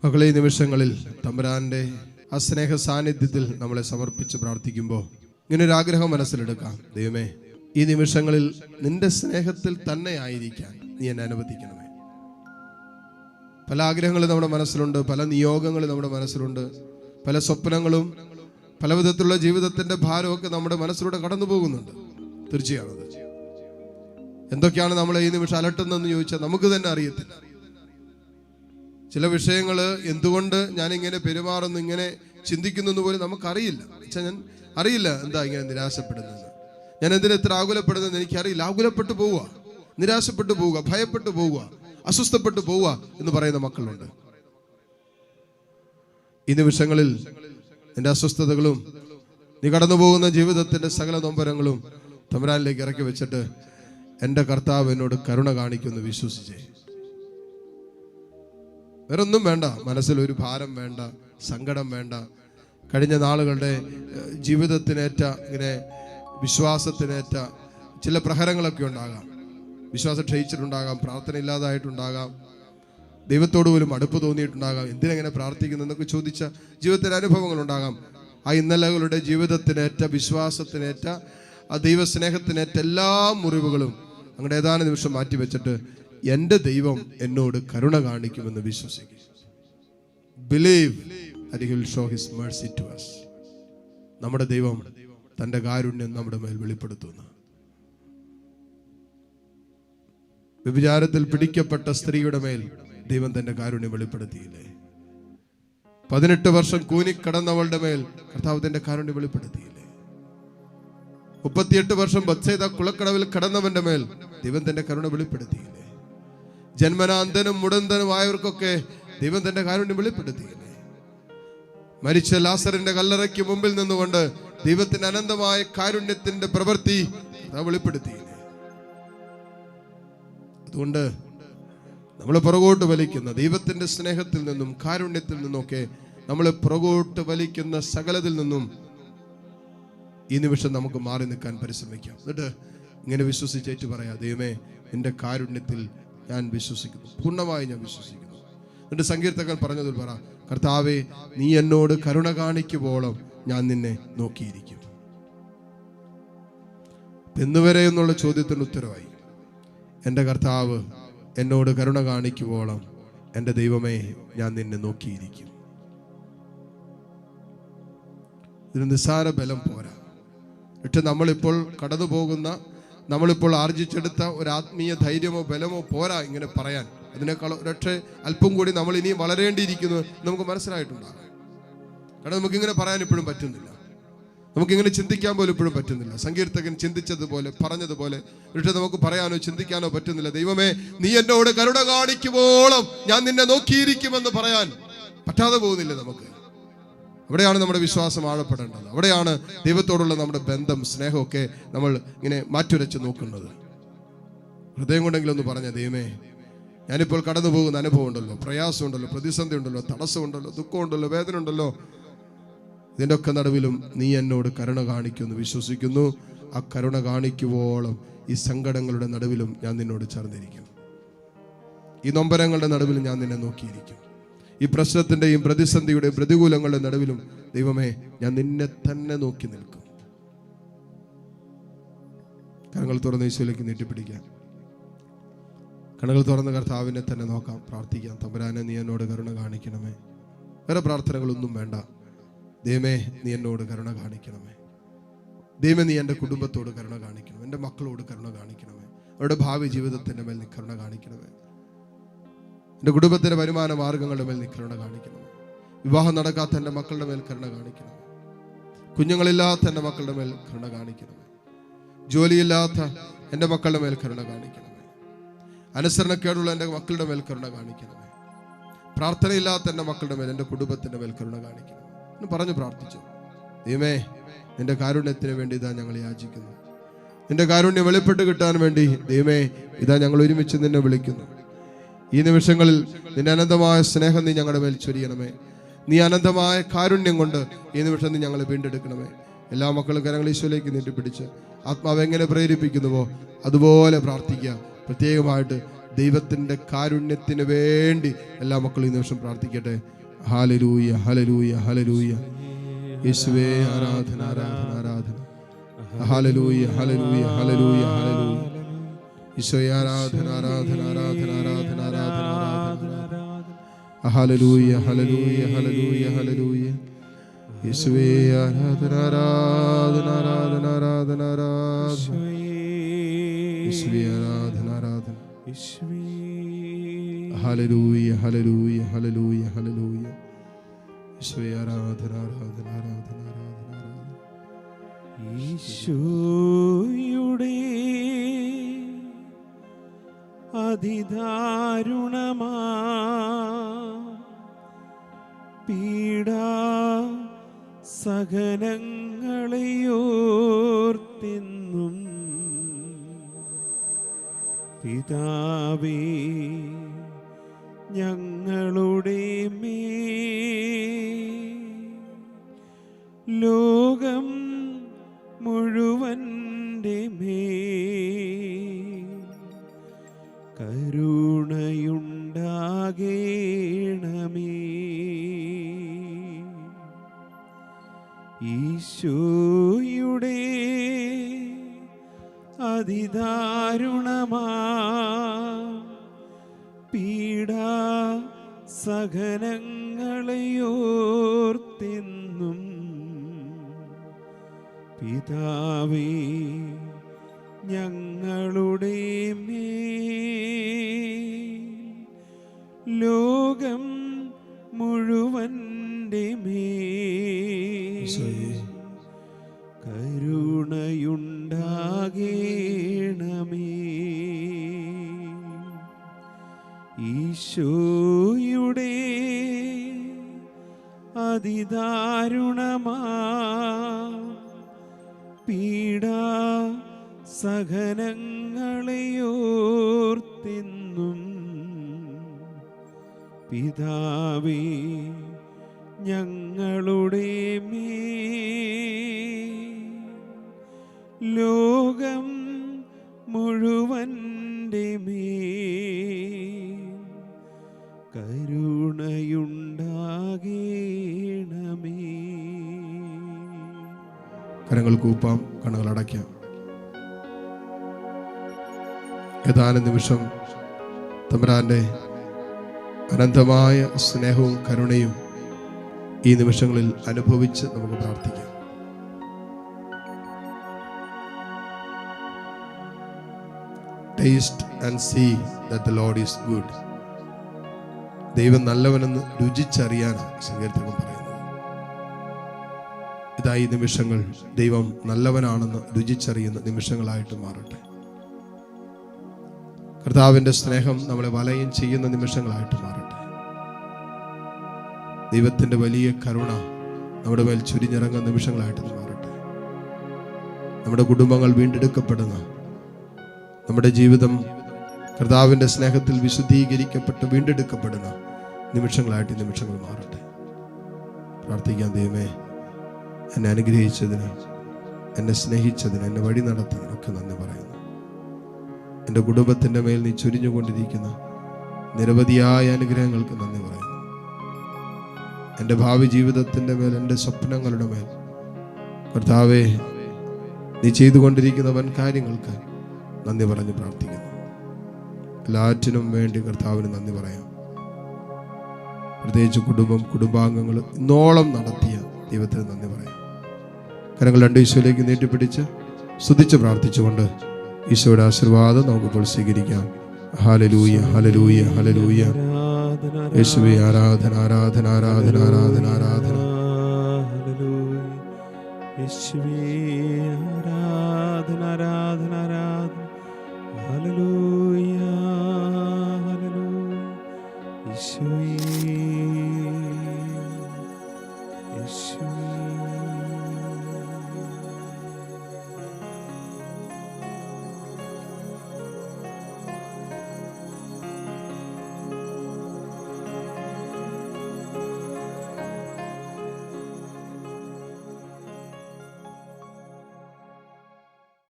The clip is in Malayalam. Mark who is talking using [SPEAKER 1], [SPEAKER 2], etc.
[SPEAKER 1] മക്കളെ, ഈ നിമിഷങ്ങളിൽ തമ്പുരാന്റെ ആ സ്നേഹ സാന്നിധ്യത്തിൽ നമ്മളെ സമർപ്പിച്ച് പ്രാർത്ഥിക്കുമ്പോൾ ഇങ്ങനൊരു ആഗ്രഹം മനസ്സിലെടുക്കാം. ദൈവമേ, ഈ നിമിഷങ്ങളിൽ നിന്റെ സ്നേഹത്തിൽ തന്നെ ആയിരിക്കാൻ നീ എന്നെ അനുവദിക്കണമേ. പല ആഗ്രഹങ്ങളും നമ്മുടെ മനസ്സിലുണ്ട്, പല നിയോഗങ്ങളും നമ്മുടെ മനസ്സിലുണ്ട്, പല സ്വപ്നങ്ങളും പല വിധത്തിലുള്ള ജീവിതത്തിന്റെ ഭാരമൊക്കെ നമ്മുടെ മനസ്സിലൂടെ കടന്നു പോകുന്നുണ്ട്. തീർച്ചയാണത്. എന്തൊക്കെയാണ് നമ്മളെ ഈ നിമിഷം അലട്ടുന്നതെന്ന് ചോദിച്ചാൽ നമുക്ക് തന്നെ അറിയത്തില്ല. ചില വിഷയങ്ങൾ എന്തുകൊണ്ട് ഞാനിങ്ങനെ പെരുമാറുന്നു, ഇങ്ങനെ ചിന്തിക്കുന്നു പോലും നമുക്കറിയില്ല. ഞാൻ അറിയില്ല എന്താ ഇങ്ങനെ നിരാശപ്പെടുന്നത്, ഞാൻ എന്തിനാ ഇത്ര ആകുലപ്പെടുന്നത് എനിക്കറിയില്ല. ആകുലപ്പെട്ടു പോവുക, നിരാശപ്പെട്ടു പോവുക, ഭയപ്പെട്ടു പോവുക, അസ്വസ്ഥപ്പെട്ടു പോവുക എന്ന് പറയുന്ന മക്കളുണ്ട്. ഈ നിമിഷങ്ങളിൽ നിന്റെ അസ്വസ്ഥതകളും നീ കടന്നു പോകുന്ന ജീവിതത്തിന്റെ സകല നൊമ്പരങ്ങളും തമ്പുരാനിലേക്ക് ഇറക്കി വെച്ചിട്ട് എൻ്റെ കർത്താവ് എന്നോട് കരുണ കാണിക്കുമെന്ന് വിശ്വസിച്ചേ. വേറൊന്നും വേണ്ട, മനസ്സിലൊരു ഭാരം വേണ്ട, സങ്കടം വേണ്ട. കഴിഞ്ഞ നാളുകളുടെ ജീവിതത്തിനേറ്റ ഇങ്ങനെ വിശ്വാസത്തിനേറ്റ ചില പ്രഹരങ്ങളൊക്കെ ഉണ്ടാകാം. വിശ്വാസം ക്ഷയിച്ചിട്ടുണ്ടാകാം, പ്രാർത്ഥന ഇല്ലാതായിട്ടുണ്ടാകാം, ദൈവത്തോട് പോലും അടുപ്പ് തോന്നിയിട്ടുണ്ടാകാം. എന്തിനെങ്ങനെ പ്രാർത്ഥിക്കുന്നു എന്നൊക്കെ ചോദിച്ച ജീവിതത്തിലെ അനുഭവങ്ങളുണ്ടാകാം. ആ ഇന്നലകളുടെ ജീവിതത്തിനേറ്റ, വിശ്വാസത്തിനേറ്റ, ആ ദൈവസ്നേഹത്തിനേറ്റ എല്ലാ മുറിവുകളും അങ്ങയുടെ ഏതാനും നിമിഷം മാറ്റിവെച്ചിട്ട് എൻ്റെ ദൈവം എന്നോട് കരുണ കാണിക്കുമെന്ന് വിശ്വസിക്കുക. Believe that he will show his mercy to us. നമ്മുടെ ദൈവം തൻ്റെ കാരുണ്യം നമ്മുടെ മേൽ വെളിപ്പെടുത്തുന്നു. വ്യഭിചാരത്തിൽ പിടിക്കപ്പെട്ട സ്ത്രീയുടെ മേൽ ദൈവം തന്റെ കാരുണ്യം വെളിപ്പെടുത്തിയില്ലേ? 18 വർഷം കൂനിക്കടന്നവളുടെ മേൽ കർത്താവ് തന്റെ കാരുണ്യം വെളിപ്പെടുത്തിയില്ലേ? 38 വർഷം ബത്സേദ കുളക്കടവിൽ കടന്നവന്റെ മേൽ ദൈവം തന്റെ കരുണ വെളിപ്പെടുത്തിയില്ലേ? ജന്മനാന്തനും മുടന്തനുമായവർക്കൊക്കെ ദൈവം തന്റെ കാരുണ്യം വെളിപ്പെടുത്തിയില്ലേ? മരിച്ച ലാസറിന്റെ കല്ലറയ്ക്ക് മുമ്പിൽ നിന്നുകൊണ്ട് ദൈവത്തിന്റെ അനന്തമായ കാരുണ്യത്തിന്റെ പ്രവൃത്തി വെളിപ്പെടുത്തിയില്ലേ? അതുകൊണ്ട് നമ്മൾ പുറകോട്ട് വലിക്കുന്ന ദൈവത്തിന്റെ സ്നേഹത്തിൽ നിന്നും കാരുണ്യത്തിൽ നിന്നൊക്കെ നമ്മൾ പുറകോട്ട് വലിക്കുന്ന സകലത്തിൽ നിന്നും ഈ നിമിഷം നമുക്ക് മാറി നിൽക്കാൻ പരിശ്രമിക്കാം. എന്നിട്ട് ഇങ്ങനെ വിശ്വസിച്ചേറ്റ് പറയാം, ദൈവമേ, നിന്റെ കാരുണ്യത്തിൽ ഞാൻ വിശ്വസിക്കുന്നു, പൂർണ്ണമായി ഞാൻ വിശ്വസിക്കുന്നു. എന്നിട്ട് സങ്കീർത്തകൻ പറഞ്ഞതിൽ പറ, കർത്താവേ, നീ എന്നോട് കരുണ കാണിക്കുവോളം ഞാൻ നിന്നെ നോക്കിയിരിക്കും. എന്നുവരെ എന്നുള്ള ചോദ്യത്തിന് ഉത്തരവായി, എൻ്റെ കർത്താവ് എന്നോട് കരുണ കാണിക്കുവോളം എൻ്റെ ദൈവമേ, ഞാൻ നിന്നെ നോക്കിയിരിക്കും. ഇതിന് നിസ്സാര ബലം പോരാ. എന്നിട്ട് നമ്മളിപ്പോൾ കടന്നു പോകുന്ന, നമ്മളിപ്പോൾ ആർജിച്ചെടുത്ത ഒരു ആത്മീയ ധൈര്യമോ ബലമോ പോരാ ഇങ്ങനെ പറയാൻ. അതിനേക്കാൾ ഒരൊക്കെ അല്പം കൂടി നമ്മൾ ഇനിയും വളരേണ്ടിയിരിക്കുന്നു നമുക്ക് മനസ്സിലായിട്ടുണ്ടാകും. കാരണം നമുക്കിങ്ങനെ പറയാൻ ഇപ്പോഴും പറ്റുന്നില്ല, നമുക്കിങ്ങനെ ചിന്തിക്കാൻ പോലും ഇപ്പോഴും പറ്റുന്നില്ല. സങ്കീർത്തകൻ ചിന്തിച്ചതുപോലെ, പറഞ്ഞതുപോലെ പക്ഷെ നമുക്ക് പറയാനോ ചിന്തിക്കാനോ പറ്റുന്നില്ല. ദൈവമേ, നീ എന്നോട് കരുണ കാണിക്കുവോളം ഞാൻ നിന്നെ നോക്കിയിരിക്കുമെന്ന് പറയാൻ പറ്റാതെ പോകുന്നില്ല നമുക്ക്. അവിടെയാണ് നമ്മുടെ വിശ്വാസം ആഴപ്പെടേണ്ടത്. അവിടെയാണ് ദൈവത്തോടുള്ള നമ്മുടെ ബന്ധം, സ്നേഹമൊക്കെ നമ്മൾ ഇങ്ങനെ മാറ്റുരച്ച് നോക്കുന്നത്. ഹൃദയം കൊണ്ടെങ്കിലും ഒന്ന് പറഞ്ഞ, ദൈവമേ, ഞാനിപ്പോൾ കടന്നു പോകുന്ന അനുഭവം ഉണ്ടല്ലോ, പ്രയാസമുണ്ടല്ലോ, പ്രതിസന്ധി ഉണ്ടല്ലോ, തടസ്സമുണ്ടല്ലോ, ദുഃഖമുണ്ടല്ലോ, വേദന ഉണ്ടല്ലോ, ഇതിൻ്റെ ഒക്കെ നടുവിലും നീ എന്നോട് കരുണ കാണിക്കുമെന്ന് വിശ്വസിക്കുന്നു. ആ കരുണ കാണിക്കുവോളം ഈ സങ്കടങ്ങളുടെ നടുവിലും ഞാൻ നിന്നോട് ചേർന്നിരിക്കും. ഈ നൊമ്പരങ്ങളുടെ നടുവിലും ഞാൻ നിന്നെ നോക്കിയിരിക്കും. ഈ പ്രശ്നത്തിൻ്റെയും പ്രതിസന്ധിയുടെയും പ്രതികൂലങ്ങളുടെ നടുവിലും ദൈവമേ, ഞാൻ നിന്നെ തന്നെ നോക്കി നിൽക്കും. കരങ്ങൾ തുറന്ന് യേശുവിലേക്ക് നീട്ടിപ്പിടിക്കാം. കണ്ണുകൾ തുറന്ന് കർത്താവിനെ തന്നെ നോക്കാം, പ്രാർത്ഥിക്കാം. തമ്പുരാനെ, നീ എന്നോട് കരുണ കാണിക്കണമേ. വേറെ പ്രാർത്ഥനകളൊന്നും വേണ്ട. ദൈവമേ, നീ എന്നോട് കരുണ കാണിക്കണമേ. ദൈവമേ, നീ എൻ്റെ കുടുംബത്തോട് കരുണ കാണിക്കണം, എൻ്റെ മക്കളോട് കരുണ കാണിക്കണമേ, അവരുടെ ഭാവി ജീവിതത്തിൻ്റെ മേൽ നീ കരുണ കാണിക്കണമേ, എൻ്റെ കുടുംബത്തിൻ്റെ വരുമാന മാർഗങ്ങളുടെ മേൽ നീ കരുണ കാണിക്കണമേ, വിവാഹം നടക്കാത്ത എൻ്റെ മക്കളുടെ മേൽ കരുണ കാണിക്കണമേ, കുഞ്ഞുങ്ങളില്ലാത്ത എൻ്റെ മക്കളുടെ മേൽ കരുണ കാണിക്കണമേ, ജോലിയില്ലാത്ത എൻ്റെ മക്കളുടെ മേൽ കരുണ കാണിക്കണമേ, അനുസരണക്കേടുള്ള എൻ്റെ മക്കളുടെ മേൽ കരുണ കാണിക്കണമേ, പ്രാർത്ഥനയില്ലാത്ത എൻ്റെ മക്കളുടെ മേൽ, എൻ്റെ കുടുംബത്തിൻ്റെ മേൽ കരുണ കാണിക്കണമേ എന്ന് പറഞ്ഞു പ്രാർത്ഥിച്ചു. ദൈവമേ, നിന്റെ കാരുണ്യത്തിന് വേണ്ടി ഇതാ ഞങ്ങൾ യാചിക്കുന്നു. നിന്റെ കാരുണ്യം വെളിപ്പെട്ട് കിട്ടാൻ വേണ്ടി ദൈവമേ, ഇതാ ഞങ്ങൾ ഒരുമിച്ച് നിന്നെ വിളിക്കുന്നു. ഈ നിമിഷങ്ങളിൽ നിന്റെ അനന്തമായ സ്നേഹം നീ ഞങ്ങളുടെ മേൽ ചൊരിയണമേ. നീ അനന്തമായ കാരുണ്യം കൊണ്ട് ഈ നിമിഷം നീ ഞങ്ങളെ വീണ്ടെടുക്കണമേ. എല്ലാ മക്കളും കരങ്ങൾ ഈശോയിലേക്ക് നീട്ടിപ്പിടിച്ച് ആത്മാവ് എങ്ങനെ പ്രേരിപ്പിക്കുന്നുവോ അതുപോലെ പ്രാർത്ഥിക്കുക. പ്രത്യേകമായിട്ട് ദൈവത്തിൻ്റെ കാരുണ്യത്തിന് വേണ്ടി എല്ലാ മക്കളും ഈ നിമിഷം പ്രാർത്ഥിക്കട്ടെ. Hallelujah, hallelujah, hallelujah. യേശുവേ ആരാധന, ആരാധന, ആരാധന. Hallelujah, hallelujah, hallelujah, hallelujah. ഈശോയെ ആരാധന, ആരാധന, ആരാധന, ആരാധന, ആരാധന, ആരാധന. Hallelujah, hallelujah, hallelujah, hallelujah. യേശുവേ ആരാധന, ആരാധന, ആരാധന, ആരാധന, ആരാധന. യേശുവേ ആരാധന, ആരാധന. Hallelujah, hallelujah, hallelujah, hallelujah. യേശുവേ ആരാധന, ആരാധന, ആരാധന, ആരാധന, ആരാധന.
[SPEAKER 2] ഈശോയുടെ അതിദാരുണമാ പീഡാ സഹനങ്ങളെയോർത്തെന്നും പിതാവേ ഞങ്ങളുടെ ലോകം മുഴുവൻ്റെ കരുണയുണ്ടാകേണമേ. ഈശോയുടെ അതിദാരുണമാ പീഡാ സഹനങ്ങളെയോർത്തെന്നും പിതാവേ ഞങ്ങളുടെ ലോകം മുഴുവൻ്റെ കരുണയുണ്ടാകേണമേ. ഈശോയുടെ അതിദാരുണമാ പീഡാ സഹനങ്ങളെയോർത്തെന്നും പിതാവേ ഞങ്ങളുടെ ലോകം മുഴുവൻ്റെ കരുണയുണ്ടാകേണമേ.
[SPEAKER 1] കരങ്ങൾ കൂപ്പാം, കണ്ണുകൾ അടയ്ക്കാം. ഏതാനും നിമിഷം തമ്പുരാന്റെ അനന്തമായ സ്നേഹവും കരുണയും ഈ നിമിഷങ്ങളിൽ അനുഭവിച്ച് നമുക്ക് പ്രാർത്ഥിക്കാം. Taste and see that the Lord is good. ദൈവം നല്ലവനെന്ന് രുചിച്ചറിയാനാണ് സങ്കീർത്തകൻ പറയുന്നത്. ഇതാ ഈ നിമിഷങ്ങൾ ദൈവം നല്ലവനാണെന്ന് രുചിച്ചറിയുന്ന നിമിഷങ്ങളായിട്ട് മാറട്ടെ. കർത്താവിൻ്റെ സ്നേഹം നമ്മളെ വലയം ചെയ്യുന്ന നിമിഷങ്ങളായിട്ട് മാറട്ടെ. ദൈവത്തിൻ്റെ വലിയ കരുണ നമ്മുടെ മേൽ ചുരിഞ്ഞിറങ്ങുന്ന നിമിഷങ്ങളായിട്ട് മാറട്ടെ. നമ്മുടെ കുടുംബങ്ങൾ വീണ്ടെടുക്കപ്പെടുന്ന, നമ്മുടെ ജീവിതം കർത്താവിൻ്റെ സ്നേഹത്തിൽ വിശുദ്ധീകരിക്കപ്പെട്ട് വീണ്ടെടുക്കപ്പെടുന്ന നിമിഷങ്ങളായിട്ട് നിമിഷങ്ങൾ മാറട്ടെ. പ്രാർത്ഥിക്കാൻ. ദൈവമേ, എന്നെ അനുഗ്രഹിച്ചതിന്, എന്നെ സ്നേഹിച്ചതിന്, എന്നെ വഴി നടത്തുന്നതിനൊക്കെ നന്ദി പറയുന്നു. എൻ്റെ കുടുംബത്തിൻ്റെ മേൽ നീ ചൊരിഞ്ഞുകൊണ്ടിരിക്കുന്ന നിരവധിയായ അനുഗ്രഹങ്ങൾക്ക് നന്ദി പറയുന്നു. എൻ്റെ ഭാവി ജീവിതത്തിൻ്റെ മേൽ, എൻ്റെ സ്വപ്നങ്ങളുടെ മേൽ കർത്താവേ നീ ചെയ്തുകൊണ്ടിരിക്കുന്ന വൻ കാര്യങ്ങൾക്ക് നന്ദി പറഞ്ഞ് പ്രാർത്ഥിക്കുന്നു. എല്ലാറ്റിനും വേണ്ടി കർത്താവിന് നന്ദി പറയാം. പ്രത്യേകിച്ച് കുടുംബാംഗങ്ങൾ ഇന്നോളം നടത്തിയ ദൈവത്തിന് നന്ദി പറയാം. കരങ്ങൾ രണ്ട് ഈശോയിലേക്ക് നീട്ടിപ്പിടിച്ച് സ്തുതിച്ച് പ്രാർത്ഥിച്ചുകൊണ്ട് ഈശോയുടെ ആശീർവാദം നമുക്കിപ്പോൾ സ്വീകരിക്കാം. Hallelujah, hallelujah, hallelujah. യേശുവേ ആരാധന, ആരാധന, ആരാധന, ആരാധന, ആരാധന.
[SPEAKER 2] യേശുവേ ആരാധന, ആരാധന, ആരാധന. Hallelujah, hallelujah. യേശുവേ